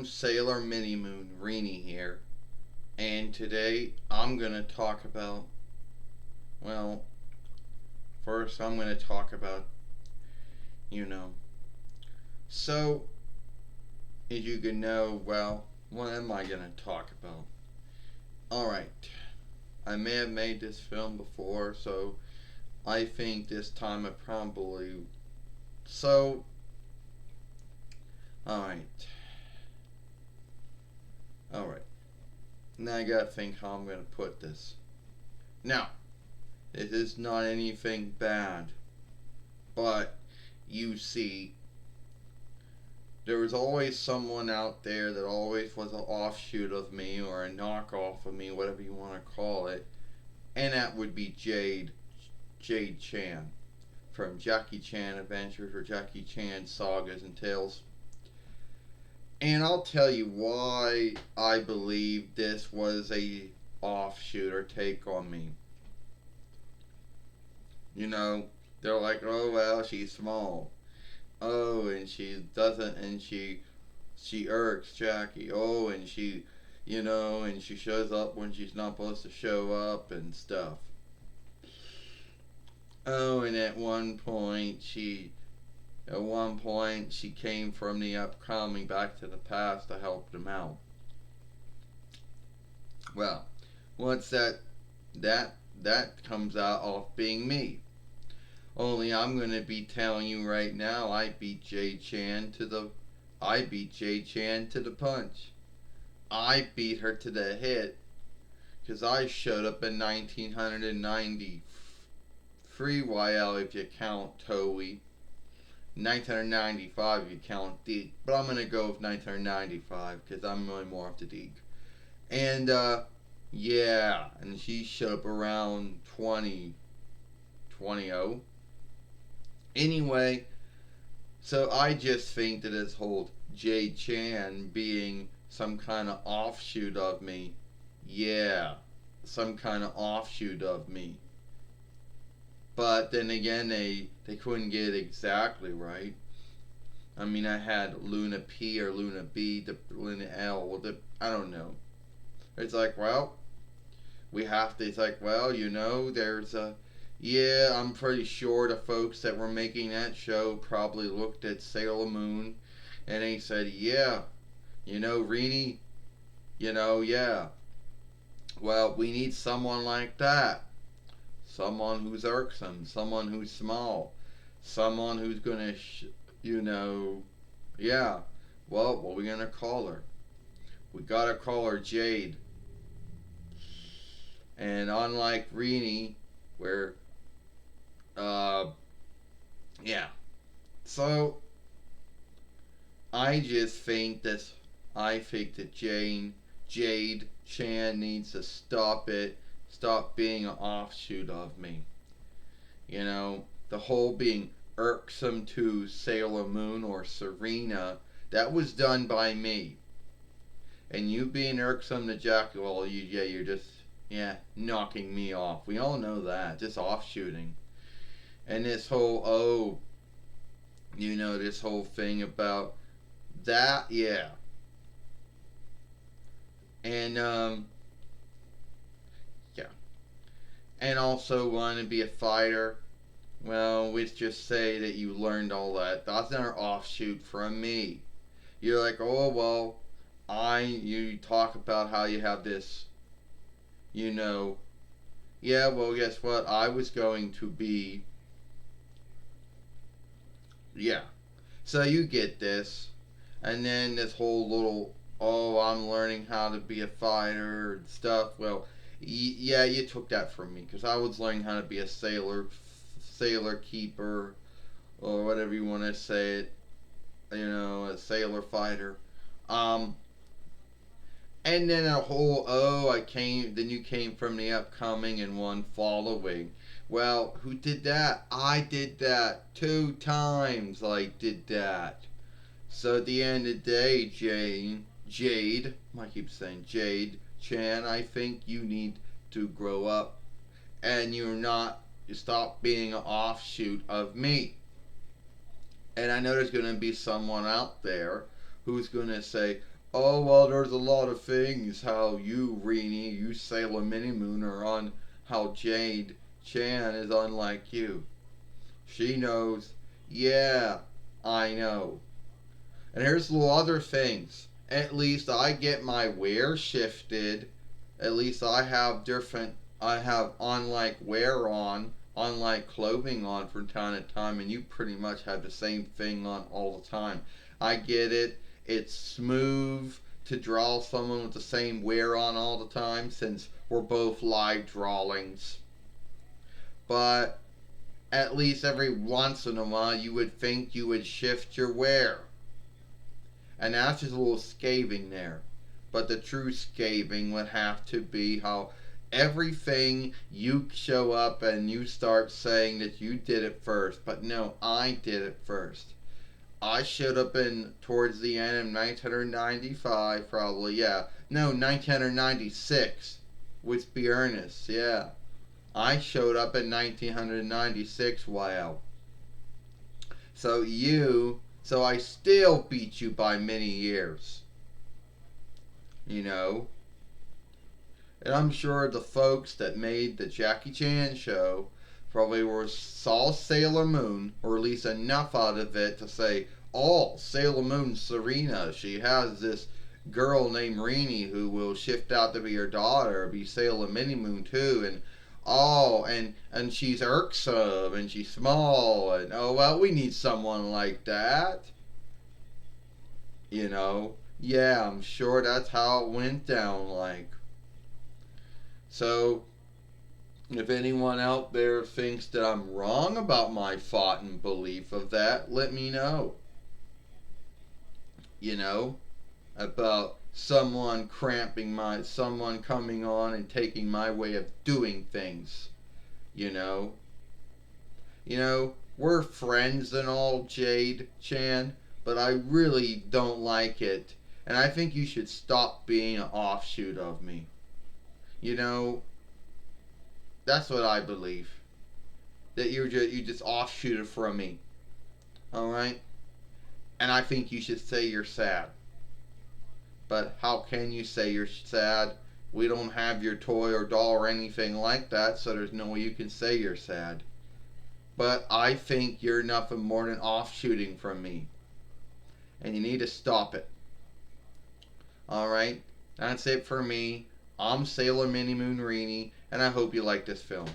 Sailor Mini Moon, Rini here, and today I'm gonna talk about, well, first I'm gonna talk about, you know, so as you can know, well, what am I gonna talk about? Alright, I may have made this film before, so I think this time I probably, so, alright, alright, now I gotta think how I'm gonna put this. Now, it is not anything bad, but you see, there was always someone out there that always was an offshoot of me or a knockoff of me, whatever you want to call it, and that would be Jade Chen from Jackie Chan Adventures or Jackie Chan Sagas and Tales. And I'll tell you why I believe this was a offshoot or take on me. You know, they're like, oh well, she's small. Oh, and she doesn't, and she irks Jackie. Oh, and and she shows up when she's not supposed to show up and stuff. Oh, and at one point, she came from the upcoming back to the past to help them out. Well, once that comes out off being me. Only I'm gonna be telling you right now, I beat Jade Chan to the punch. I beat her to the hit, cause I showed up in 1993 YL if you count Toei, 1995 if you count Deke, but I'm gonna go with 1995 cause I'm really more up to Deke. And yeah, and she showed up around 2020. Anyway, so I just think that this whole Jade Chan being some kind of offshoot of me, yeah, some kind of offshoot of me. But then again, they couldn't get it exactly right. I mean, I had Luna P or Luna B, Luna L, I don't know. It's like, well, we have to, it's like, well, there's a, yeah, I'm pretty sure the folks that were making that show probably looked at Sailor Moon and they said, yeah, Rini, yeah. Well, we need someone like that. Someone who's irksome, someone who's small, someone who's gonna, yeah. Well, what are we gonna call her? We gotta call her Jade. And unlike Rini, where, uh, yeah. So, I just think that Jade Chan needs to stop being an offshoot of me. The whole being irksome to Sailor Moon or Serena, that was done by me. And you being irksome to Jackie, well, you're just, yeah, knocking me off. We all know that, just offshooting. And this whole, this whole thing about that, yeah. And, yeah. And also wanting to be a fighter. Well, let's just say that you learned all that. That's not an offshoot from me. You're like, oh, well, you talk about how you have this, yeah, well, guess what? I was going to be, yeah. So you get this. And then this whole little, oh, I'm learning how to be a fighter and stuff. Well, yeah, you took that from me because I was learning how to be a sailor keeper, or whatever you want to say it. A sailor fighter. Um, and then a whole, then you came from the upcoming and one following. Well, who did that? I did that 2 times. I did that. So at the end of the day, Jade, I keep saying Jade Chan, I think you need to grow up and you stop being an offshoot of me. And I know there's going to be someone out there who's going to say, Oh, well, there's a lot of things how you, Rini, you Sailor Mini Moon are on how Jade Chen is unlike you. She knows. Yeah, I know. And here's little other things. At least I get my wear shifted. At least I have unlike wear on, unlike clothing on from time to time, and you pretty much have the same thing on all the time. I get it. It's smooth to draw someone with the same wear on all the time since we're both live drawings. But at least every once in a while you would think you would shift your wear. And that's just a little scathing there. But the true scathing would have to be how everything you show up and you start saying that you did it first. But no, I did it first. I showed up in towards the end of 1995, probably, yeah. No, 1996. Let's be earnest, yeah. I showed up in 1996, wow. So I still beat you by many years, you know. And I'm sure the folks that made the Jackie Chan show probably saw Sailor Moon, or at least enough out of it to say, oh, Sailor Moon Serena, she has this girl named Rini who will shift out to be her daughter, be Sailor Mini Moon too, and oh, and she's irksome and she's small, and oh well, we need someone like that, you know. Yeah, I'm sure that's how it went down, like. So, if anyone out there thinks that I'm wrong about my thought and belief of that, let me know. You know, about someone coming on and taking my way of doing things. You know, we're friends and all, Jade Chan, but I really don't like it, and I think you should stop being an offshoot of me. You know, that's what I believe. That you just offshoot it from me. All right, and I think you should say you're sad. But how can you say you're sad? We don't have your toy or doll or anything like that, so there's no way you can say you're sad. But I think you're nothing more than offshooting from me, and you need to stop it. All right, that's it for me. I'm Sailor Mini Moon Rini, and I hope you like this film.